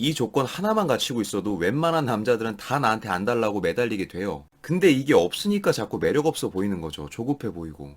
이 조건 하나만 갖추고 있어도 웬만한 남자들은 다 나한테 안 달라고 매달리게 돼요. 근데 이게 없으니까 자꾸 매력 없어 보이는 거죠. 조급해 보이고.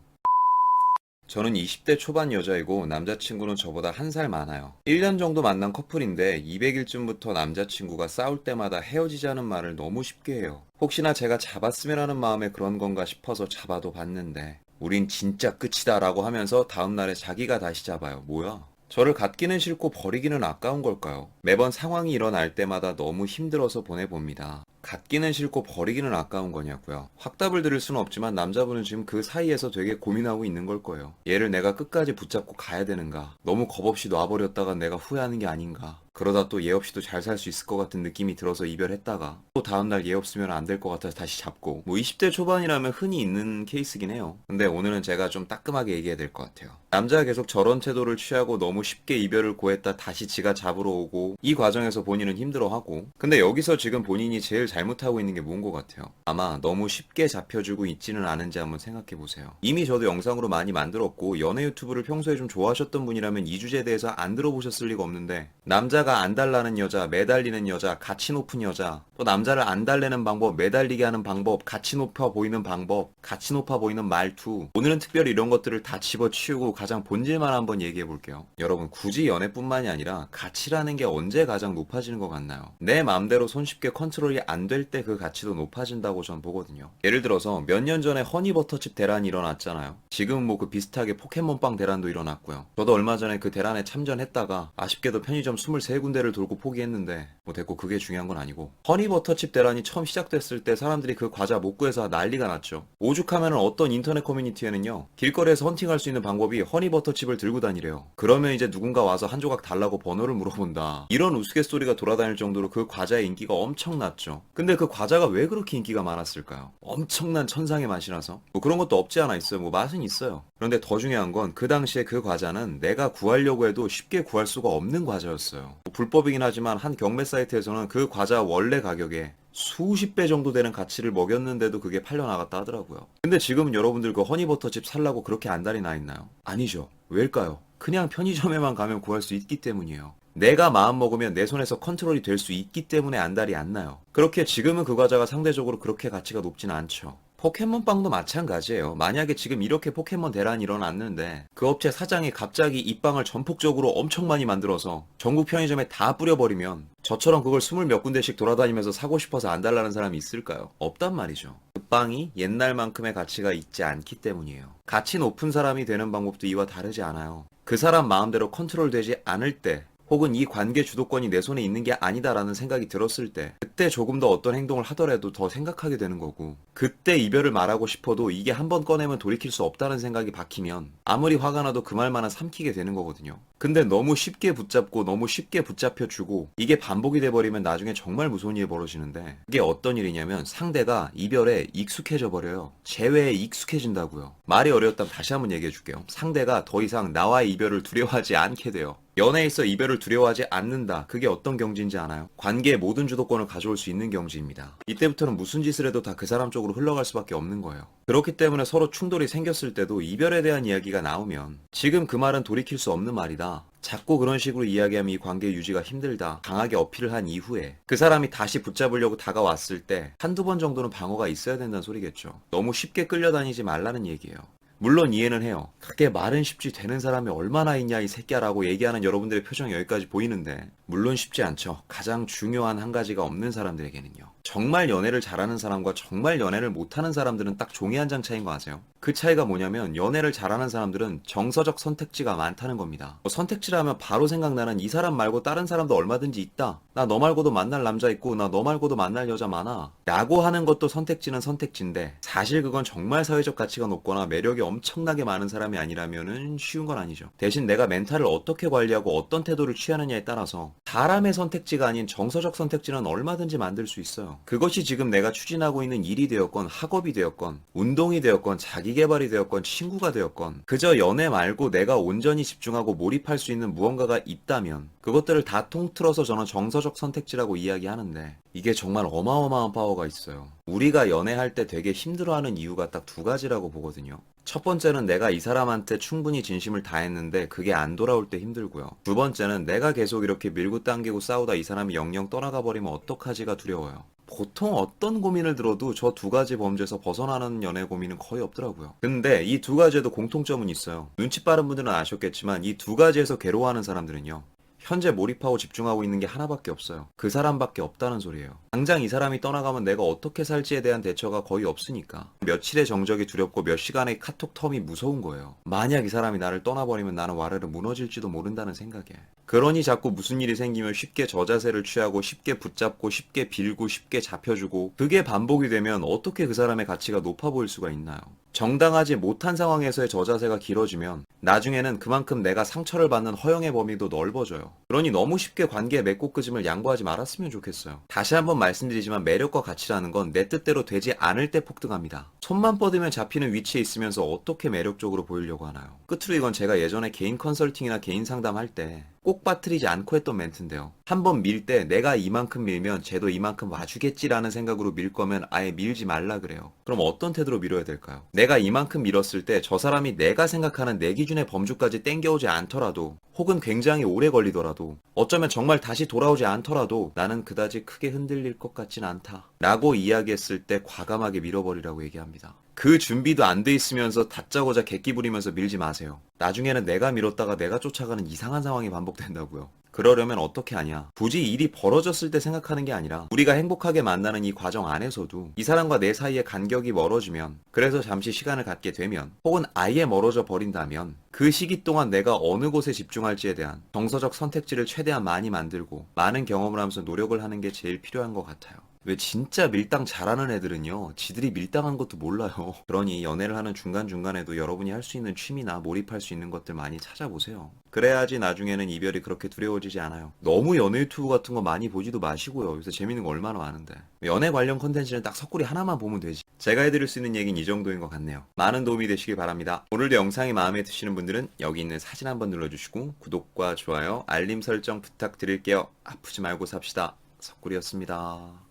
저는 20대 초반 여자이고 남자친구는 저보다 한 살 많아요. 1년 정도 만난 커플인데 200일쯤부터 남자친구가 싸울 때마다 헤어지자는 말을 너무 쉽게 해요. 혹시나 제가 잡았으면 하는 마음에 그런 건가 싶어서 잡아도 봤는데 우린 진짜 끝이다 라고 하면서 다음날에 자기가 다시 잡아요. 뭐야? 저를 갖기는 싫고 버리기는 아까운 걸까요? 매번 상황이 일어날 때마다 너무 힘들어서 보내봅니다. 갖기는 싫고 버리기는 아까운 거냐고요. 확답을 드릴 수는 없지만 남자분은 지금 그 사이에서 되게 고민하고 있는 걸 거예요. 얘를 내가 끝까지 붙잡고 가야 되는가? 너무 겁없이 놔버렸다가 내가 후회하는 게 아닌가? 그러다 또 얘 없이도 잘 살 수 있을 것 같은 느낌이 들어서 이별했다가 또 다음날 얘 없으면 안 될 것 같아서 다시 잡고, 뭐 20대 초반이라면 흔히 있는 케이스긴 해요. 근데 오늘은 제가 좀 따끔하게 얘기해야 될 것 같아요. 남자가 계속 저런 태도를 취하고 너무 쉽게 이별을 고했다 다시 지가 잡으러 오고, 이 과정에서 본인은 힘들어하고, 근데 여기서 지금 본인이 제일 잘못하고 있는 게 뭔 것 같아요? 아마 너무 쉽게 잡혀주고 있지는 않은지 한번 생각해보세요. 이미 저도 영상으로 많이 만들었고 연애 유튜브를 평소에 좀 좋아하셨던 분이라면 이 주제에 대해서 안 들어보셨을 리가 없는데, 남자가 안 달라는 여자, 매달리는 여자, 가치 높은 여자, 또 남자를 안 달래는 방법, 매달리게 하는 방법, 가치 높아 보이는 방법, 가치 높아 보이는 말투, 오늘은 특별히 이런 것들을 다 집어치우고 가장 본질만 한번 얘기해 볼게요. 여러분, 굳이 연애뿐만이 아니라 가치라는 게 언제 가장 높아지는 것 같나요? 내 마음대로 손쉽게 컨트롤이 안 될 때 그 가치도 높아진다고 전 보거든요. 예를 들어서 몇 년 전에 허니버터칩 대란이 일어났잖아요. 지금 뭐 그 비슷하게 포켓몬빵 대란도 일어났고요. 저도 얼마 전에 그 대란에 참전했다가 아쉽게도 편의점 23군데를 돌고 포기했는데 뭐 됐고, 그게 중요한 건 아니고, 허니버터칩 대란이 처음 시작됐을 때 사람들이 그 과자 못 구해서 난리가 났죠. 오죽하면 어떤 인터넷 커뮤니티에는요, 길거리에서 헌팅할 수 있는 방법이 허니버터칩을 들고 다니래요. 그러면 이제 누군가 와서 한 조각 달라고 번호를 물어본다, 이런 우스갯소리가 돌아다닐 정도로 그 과자의 인기가 엄청났죠. 근데 그 과자가 왜 그렇게 인기가 많았을까요? 엄청난 천상의 맛이라서? 뭐 그런 것도 없지 않아 있어요. 뭐 맛은 있어요. 그런데 더 중요한 건 그 당시에 그 과자는 내가 구하려고 해도 쉽게 구할 수가 없는 과자였어요. 뭐 불법이긴 하지만 한 경매 사이트에서는 그 과자 원래 가격에 수십 배 정도 되는 가치를 먹였는데도 그게 팔려나갔다 하더라고요. 근데 지금은 여러분들 그 허니버터칩 살라고 그렇게 안달이 나 있나요? 아니죠. 왜일까요? 그냥 편의점에만 가면 구할 수 있기 때문이에요. 내가 마음 먹으면 내 손에서 컨트롤이 될 수 있기 때문에 안달이 안 나요. 그렇게 지금은 그 과자가 상대적으로 그렇게 가치가 높진 않죠. 포켓몬빵도 마찬가지예요. 만약에 지금 이렇게 포켓몬 대란이 일어났는데 그 업체 사장이 갑자기 이 빵을 전폭적으로 엄청 많이 만들어서 전국 편의점에 다 뿌려버리면 저처럼 그걸 20몇 군데씩 돌아다니면서 사고 싶어서 안 달라는 사람이 있을까요? 없단 말이죠. 그 빵이 옛날만큼의 가치가 있지 않기 때문이에요. 가치 높은 사람이 되는 방법도 이와 다르지 않아요. 그 사람 마음대로 컨트롤되지 않을 때, 혹은 이 관계 주도권이 내 손에 있는 게 아니다라는 생각이 들었을 때, 그때 조금 더 어떤 행동을 하더라도 더 생각하게 되는 거고, 그때 이별을 말하고 싶어도 이게 한 번 꺼내면 돌이킬 수 없다는 생각이 박히면 아무리 화가 나도 그 말만은 삼키게 되는 거거든요. 근데 너무 쉽게 붙잡고 너무 쉽게 붙잡혀주고 이게 반복이 돼버리면 나중에 정말 무서운 일이 벌어지는데, 그게 어떤 일이냐면 상대가 이별에 익숙해져 버려요. 재회에 익숙해진다고요. 말이 어려웠다면 다시 한번 얘기해 줄게요. 상대가 더 이상 나와의 이별을 두려워하지 않게 돼요. 연애에서 이별을 두려워하지 않는다. 그게 어떤 경지인지 아나요? 관계의 모든 주도권을 가져올 수 있는 경지입니다. 이때부터는 무슨 짓을 해도 다 그 사람 쪽으로 흘러갈 수밖에 없는 거예요. 그렇기 때문에 서로 충돌이 생겼을 때도 이별에 대한 이야기가 나오면 지금 그 말은 돌이킬 수 없는 말이다, 자꾸 그런 식으로 이야기하면 이 관계 유지가 힘들다, 강하게 어필을 한 이후에 그 사람이 다시 붙잡으려고 다가왔을 때 한두 번 정도는 방어가 있어야 된다는 소리겠죠. 너무 쉽게 끌려다니지 말라는 얘기예요. 물론 이해는 해요. 그게 말은 쉽지 되는 사람이 얼마나 있냐 이 새끼야라고 얘기하는 여러분들의 표정이 여기까지 보이는데, 물론 쉽지 않죠. 가장 중요한 한 가지가 없는 사람들에게는요. 정말 연애를 잘하는 사람과 정말 연애를 못하는 사람들은 딱 종이 한 장 차이인 거 아세요? 그 차이가 뭐냐면, 연애를 잘하는 사람들은 정서적 선택지가 많다는 겁니다. 선택지라면 바로 생각나는 이 사람 말고 다른 사람도 얼마든지 있다, 나 너 말고도 만날 남자 있고 나 너 말고도 만날 여자 많아 라고 하는 것도 선택지는 선택지인데, 사실 그건 정말 사회적 가치가 높거나 매력이 엄청나게 많은 사람이 아니라면은 쉬운 건 아니죠. 대신 내가 멘탈을 어떻게 관리하고 어떤 태도를 취하느냐에 따라서 사람의 선택지가 아닌 정서적 선택지는 얼마든지 만들 수 있어요. 그것이 지금 내가 추진하고 있는 일이 되었건 학업이 되었건 운동이 되었건 자기계발이 되었건 친구가 되었건, 그저 연애 말고 내가 온전히 집중하고 몰입할 수 있는 무언가가 있다면 그것들을 다 통틀어서 저는 정서적 선택지라고 이야기하는데, 이게 정말 어마어마한 파워가 있어요. 우리가 연애할 때 되게 힘들어하는 이유가 딱 두 가지라고 보거든요. 첫 번째는 내가 이 사람한테 충분히 진심을 다했는데 그게 안 돌아올 때 힘들고요. 두 번째는 내가 계속 이렇게 밀고 당기고 싸우다 이 사람이 영영 떠나가 버리면 어떡하지가 두려워요. 보통 어떤 고민을 들어도 저 두 가지 범주에서 벗어나는 연애 고민은 거의 없더라고요. 근데 이 두 가지에도 공통점은 있어요. 눈치 빠른 분들은 아셨겠지만 이 두 가지에서 괴로워하는 사람들은요, 현재 몰입하고 집중하고 있는 게 하나밖에 없어요. 그 사람밖에 없다는 소리예요. 당장 이 사람이 떠나가면 내가 어떻게 살지에 대한 대처가 거의 없으니까. 며칠의 정적이 두렵고 몇 시간의 카톡 텀이 무서운 거예요. 만약 이 사람이 나를 떠나버리면 나는 와르르 무너질지도 모른다는 생각에. 그러니 자꾸 무슨 일이 생기면 쉽게 저자세를 취하고 쉽게 붙잡고 쉽게 빌고 쉽게 잡혀주고, 그게 반복이 되면 어떻게 그 사람의 가치가 높아 보일 수가 있나요? 정당하지 못한 상황에서의 저자세가 길어지면 나중에는 그만큼 내가 상처를 받는 허용의 범위도 넓어져요. 그러니 너무 쉽게 관계에 맺고 끄짐을 양보하지 말았으면 좋겠어요. 다시 한번 말씀드리지만 매력과 가치라는 건 내 뜻대로 되지 않을 때 폭등합니다. 손만 뻗으면 잡히는 위치에 있으면서 어떻게 매력적으로 보이려고 하나요? 끝으로 이건 제가 예전에 개인 컨설팅이나 개인 상담할 때 꼭 빠뜨리지 않고 했던 멘트인데요. 한번 밀 때 내가 이만큼 밀면 쟤도 이만큼 와주겠지라는 생각으로 밀 거면 아예 밀지 말라 그래요. 그럼 어떤 태도로 밀어야 될까요? 내가 이만큼 밀었을 때 저 사람이 내가 생각하는 내 기준의 범주까지 땡겨오지 않더라도, 혹은 굉장히 오래 걸리더라도, 어쩌면 정말 다시 돌아오지 않더라도 나는 그다지 크게 흔들릴 것 같진 않다 라고 이야기했을 때 과감하게 밀어버리라고 얘기합니다. 그 준비도 안 돼 있으면서 다짜고짜 객기 부리면서 밀지 마세요. 나중에는 내가 밀었다가 내가 쫓아가는 이상한 상황이 반복된다고요. 그러려면 어떻게 하냐? 굳이 일이 벌어졌을 때 생각하는 게 아니라 우리가 행복하게 만나는 이 과정 안에서도 이 사람과 내 사이의 간격이 멀어지면, 그래서 잠시 시간을 갖게 되면, 혹은 아예 멀어져 버린다면 그 시기 동안 내가 어느 곳에 집중할지에 대한 정서적 선택지를 최대한 많이 만들고 많은 경험을 하면서 노력을 하는 게 제일 필요한 것 같아요. 왜 진짜 밀당 잘하는 애들은요, 지들이 밀당한 것도 몰라요. 그러니 연애를 하는 중간중간에도 여러분이 할 수 있는 취미나 몰입할 수 있는 것들 많이 찾아보세요. 그래야지 나중에는 이별이 그렇게 두려워지지 않아요. 너무 연애 유튜브 같은 거 많이 보지도 마시고요. 요새 재밌는 거 얼마나 많은데. 연애 관련 콘텐츠는 딱 석구리 하나만 보면 되지. 제가 해드릴 수 있는 얘기는 이 정도인 것 같네요. 많은 도움이 되시길 바랍니다. 오늘도 영상이 마음에 드시는 분들은 여기 있는 사진 한번 눌러주시고 구독과 좋아요, 알림 설정 부탁드릴게요. 아프지 말고 삽시다. 석구리였습니다.